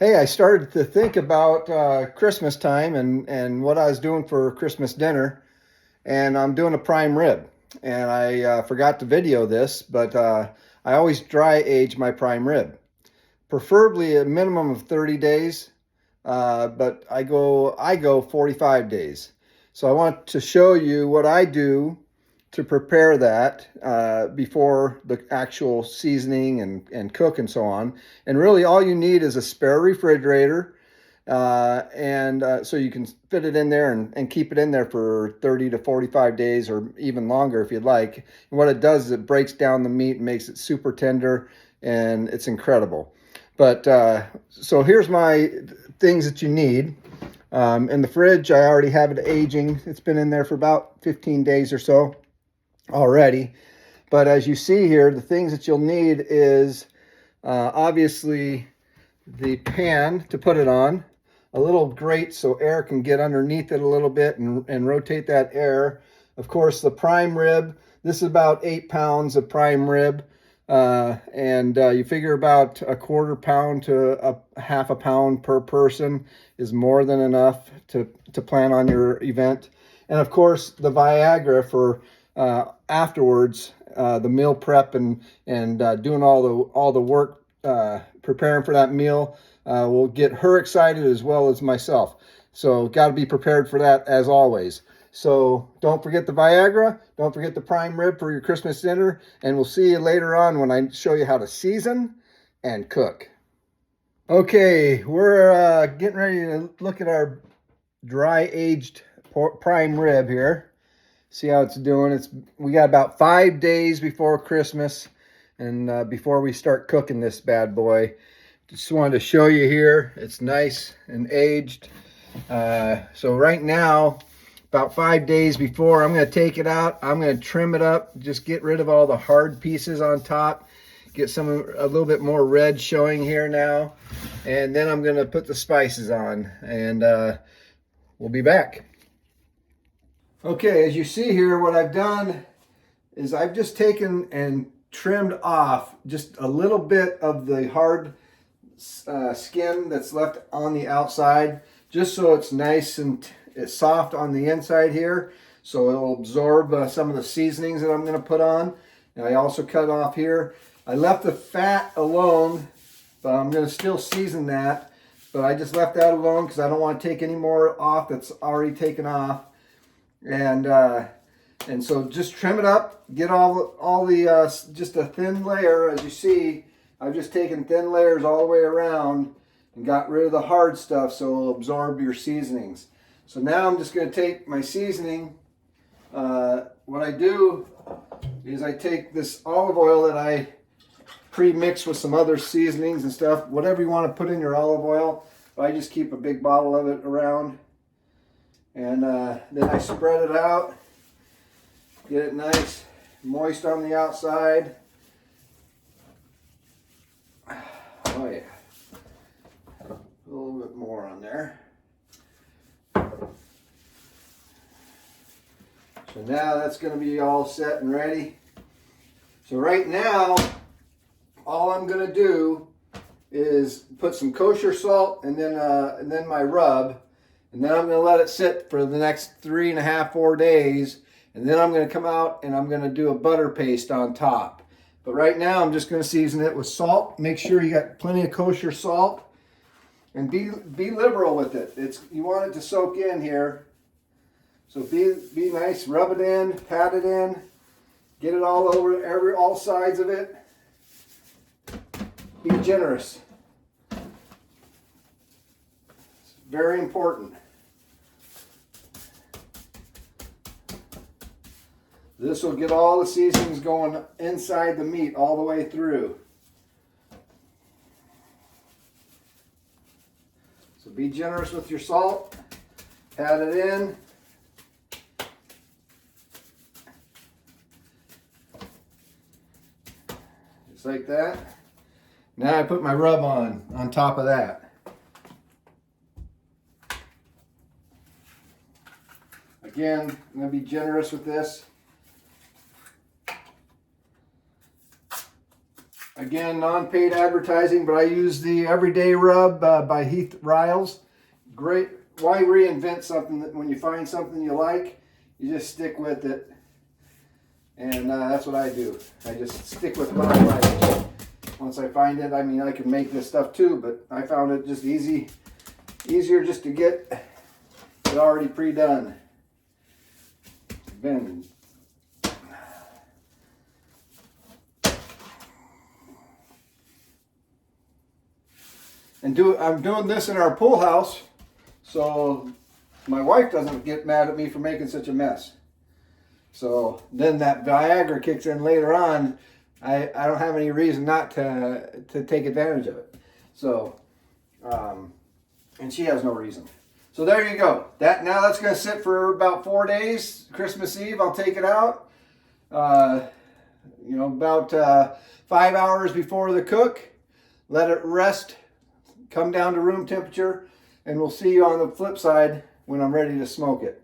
Hey, I started to think about Christmas time and what I was doing for Christmas dinner, and I'm doing a prime rib. And I forgot to video this, but I always dry age my prime rib, preferably a minimum of 30 days, but I go 45 days. So I want to show you what I do to prepare that before the actual seasoning and cook and so on. And really, all you need is a spare refrigerator, and so you can fit it in there and keep it in there for 30 to 45 days or even longer if you'd like. And what it does is it breaks down the meat and makes it super tender, and it's incredible. But so here's my things that you need. In the fridge, I already have it aging. It's been in there for about 15 days or so already. But as you see here, the things that you'll need is obviously the pan to put it on, a little grate so air can get underneath it a little bit and rotate that air. Of course, the prime rib. This is about 8 pounds of prime rib. And you figure about a quarter pound to a half a pound per person is more than enough to plan on your event. And of course, the Viagra for afterwards, the meal prep and doing all the work preparing for that meal will get her excited as well as myself. So got to be prepared for that as always. So don't forget the Viagra, don't forget the prime rib for your Christmas dinner, and we'll see you later on when I show you how to season and cook. Okay, we're getting ready to look at our dry aged prime rib here. See how it's doing. We got about 5 days before Christmas and before we start cooking this bad boy. Just wanted to show you here. It's nice and aged. So right now, about 5 days before, I'm going to take it out. I'm going to trim it up, just get rid of all the hard pieces on top, get a little bit more red showing here now, and then I'm going to put the spices on, and we'll be back. Okay, as you see here, what I've done is I've just taken and trimmed off just a little bit of the hard skin that's left on the outside, just so it's nice and it's soft on the inside here, so it'll absorb some of the seasonings that I'm going to put on. And I also cut off here. I left the fat alone, but I'm going to still season that, but I just left that alone because I don't want to take any more off that's already taken off. And so just trim it up, get all the just a thin layer. As you see, I've just taken thin layers all the way around and got rid of the hard stuff so it'll absorb your seasonings. So now I'm just going to take my seasoning. What I do is I take this olive oil that I pre-mixed with some other seasonings and stuff, whatever you want to put in your olive oil. I just keep a big bottle of it around. And then I spread it out, get it nice, moist on the outside. Oh yeah, a little bit more on there. So now that's going to be all set and ready. So right now, all I'm going to do is put some kosher salt and then my rub. And then I'm going to let it sit for the next 3.5, 4 days. And then I'm going to come out and I'm going to do a butter paste on top. But right now I'm just going to season it with salt. Make sure you got plenty of kosher salt. And be liberal with it. You want it to soak in here. So be nice, rub it in, pat it in, get it all over all sides of it. Be generous. It's very important. This will get all the seasonings going inside the meat all the way through. So be generous with your salt. Pat it in. Just like that. Now I put my rub on top of that. Again, I'm going to be generous with this. Again, non-paid advertising, but I use the Everyday Rub by Heath Riles. Great. Why reinvent something that when you find something you like, you just stick with it. And that's what I do. I just stick with what I like. Once I find it, I mean, I can make this stuff too, but I found it just easier just to get it already pre-done. Been I'm doing this in our pool house, so my wife doesn't get mad at me for making such a mess. So then that Viagra kicks in later on. I don't have any reason not to take advantage of it. So, and she has no reason. So there you go. Now that's going to sit for about 4 days. Christmas Eve, I'll take it out. You know, about 5 hours before the cook. Let it rest. Come down to room temperature, and we'll see you on the flip side when I'm ready to smoke it.